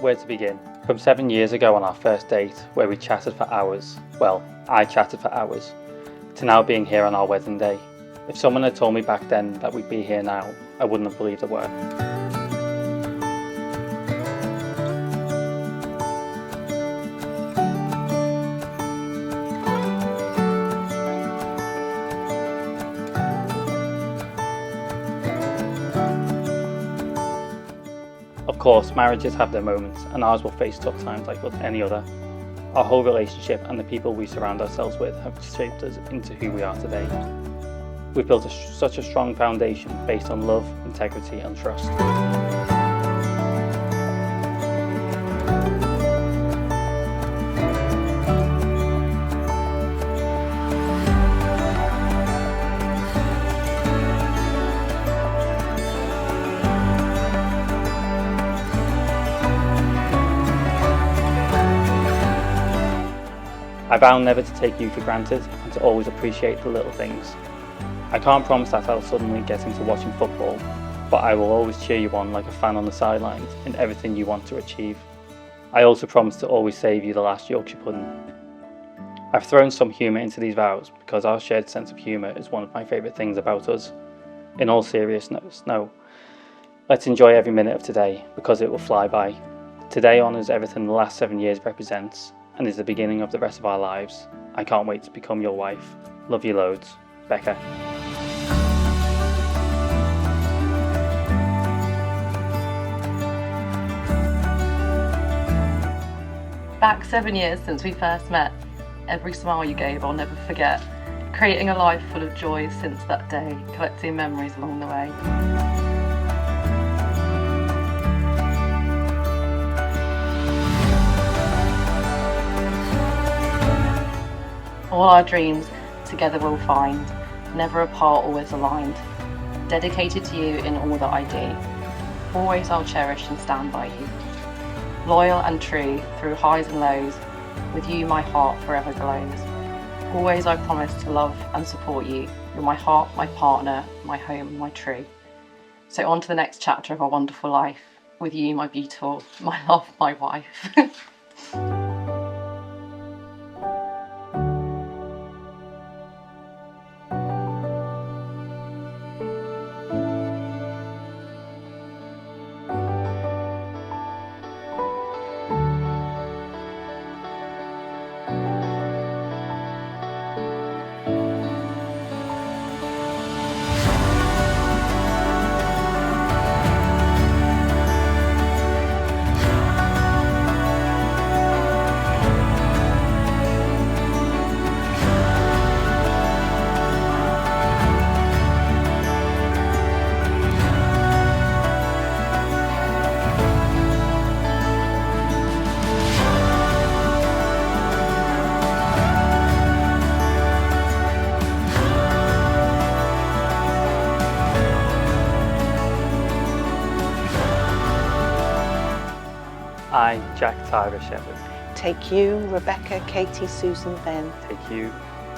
Where to begin? From 7 years ago on our first date, where we chatted for hours, well, I chatted for hours, to now being here on our wedding day. If someone had told me back then that we'd be here now, I wouldn't have believed a word. Of course, marriages have their moments, and ours will face tough times like with any other. Our whole relationship and the people we surround ourselves with have shaped us into who we are today. We've built such a strong foundation based on love, integrity and trust. I vow never to take you for granted and to always appreciate the little things. I can't promise that I'll suddenly get into watching football, but I will always cheer you on like a fan on the sidelines in everything you want to achieve. I also promise to always save you the last Yorkshire pudding. I've thrown some humour into these vows because our shared sense of humour is one of my favourite things about us. In all seriousness, no. Let's enjoy every minute of today because it will fly by. Today honours everything the last 7 years represents and is the beginning of the rest of our lives. I can't wait to become your wife. Love you loads, Becca. Back 7 years since we first met, every smile you gave I'll never forget, creating a life full of joy since that day, collecting memories along the way. All our dreams together we'll find, never apart, always aligned. Dedicated to you in all that I do. Always I'll cherish and stand by you. Loyal and true through highs and lows, with you my heart forever glows. Always I promise to love and support you. You're my heart, my partner, my home, my true. So on to the next chapter of our wonderful life. With you, my beautiful, my love, my wife. I, Jack Tyler Shepherd. Take you, Rebecca, Katie, Susan, Ben. Take you,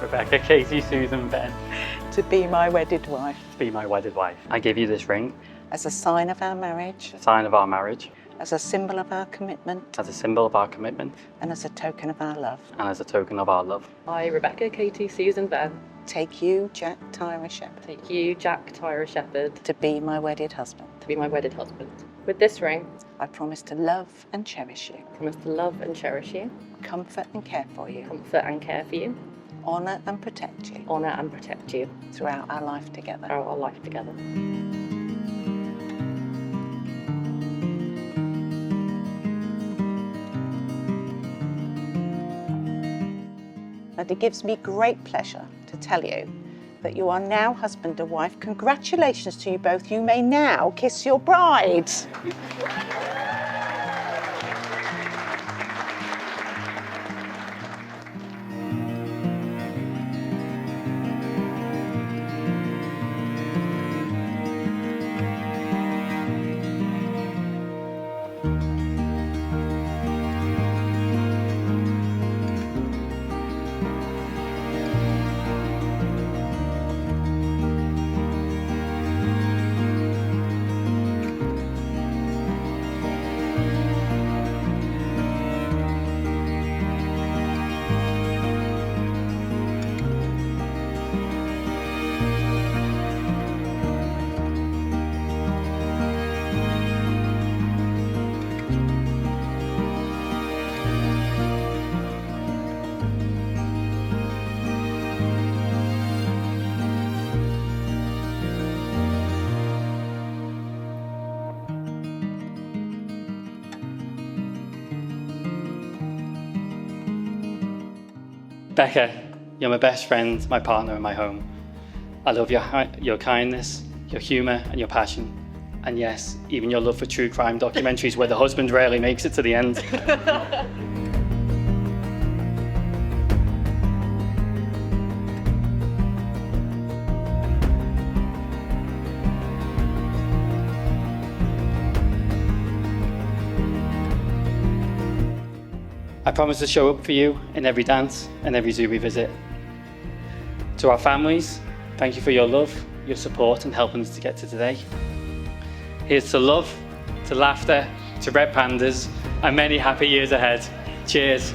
Rebecca, Katie, Susan, Ben. To be my wedded wife. To be my wedded wife. I give you this ring. As a sign of our marriage. A sign of our marriage. As a symbol of our commitment. As a symbol of our commitment. And as a token of our love. And as a token of our love. I, Rebecca, Katie, Susan, Ben. Take you, Jack Tyler Shepherd. Take you, Jack Tyra Shepherd. To be my wedded husband. To be my wedded husband. With this ring, I promise to love and cherish you. promise to love and cherish you, Comfort and care for you. comfort and care for you, Honour and protect you. honour and protect you Throughout our life together. throughout our life together. And it gives me great pleasure to tell you that you are now husband and wife. Congratulations to you both. You may now kiss your bride. Becca, you're my best friend, my partner and my home. I love your kindness, your humour and your passion. And yes, even your love for true crime documentaries where the husband rarely makes it to the end. I promise to show up for you in every dance and every zoo we visit. To our families, thank you for your love, your support and helping us to get to today. Here's to love, to laughter, to red pandas and many happy years ahead. Cheers.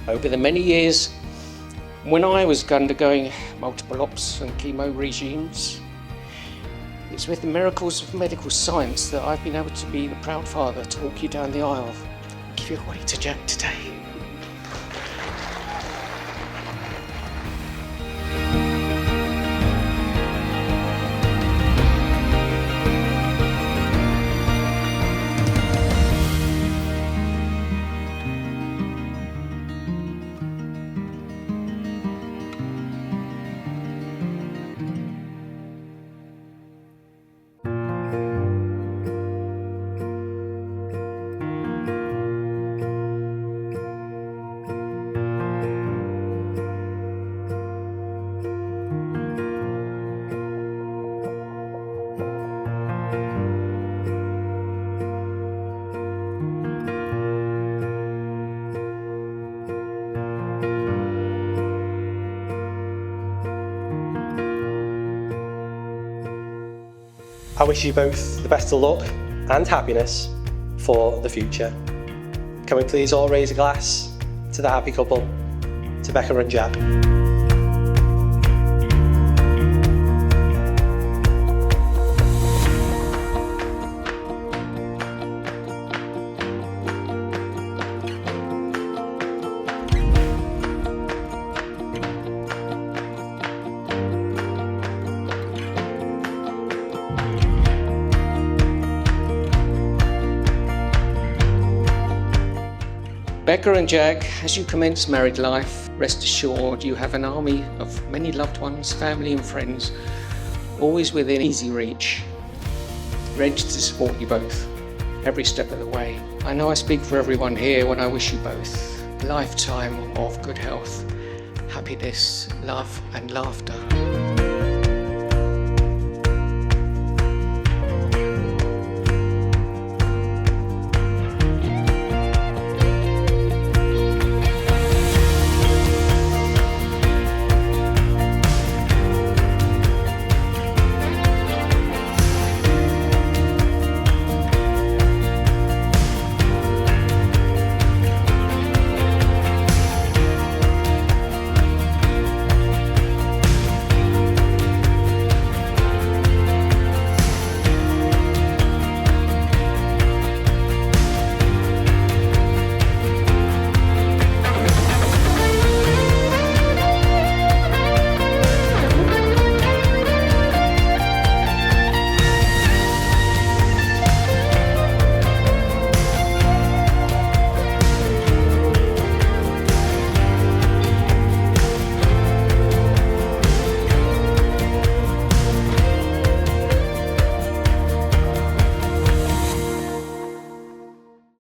Over the many years, when I was undergoing multiple ops and chemo regimes, it's with the miracles of medical science that I've been able to be the proud father to walk you down the aisle and give you away to Jack today. I wish you both the best of luck and happiness for the future. Can we please all raise a glass to the happy couple, to Becca and Jack? Becca and Jack, as you commence married life, rest assured you have an army of many loved ones, family and friends, always within easy reach, ready to support you both, every step of the way. I know I speak for everyone here when I wish you both a lifetime of good health, happiness, love and laughter.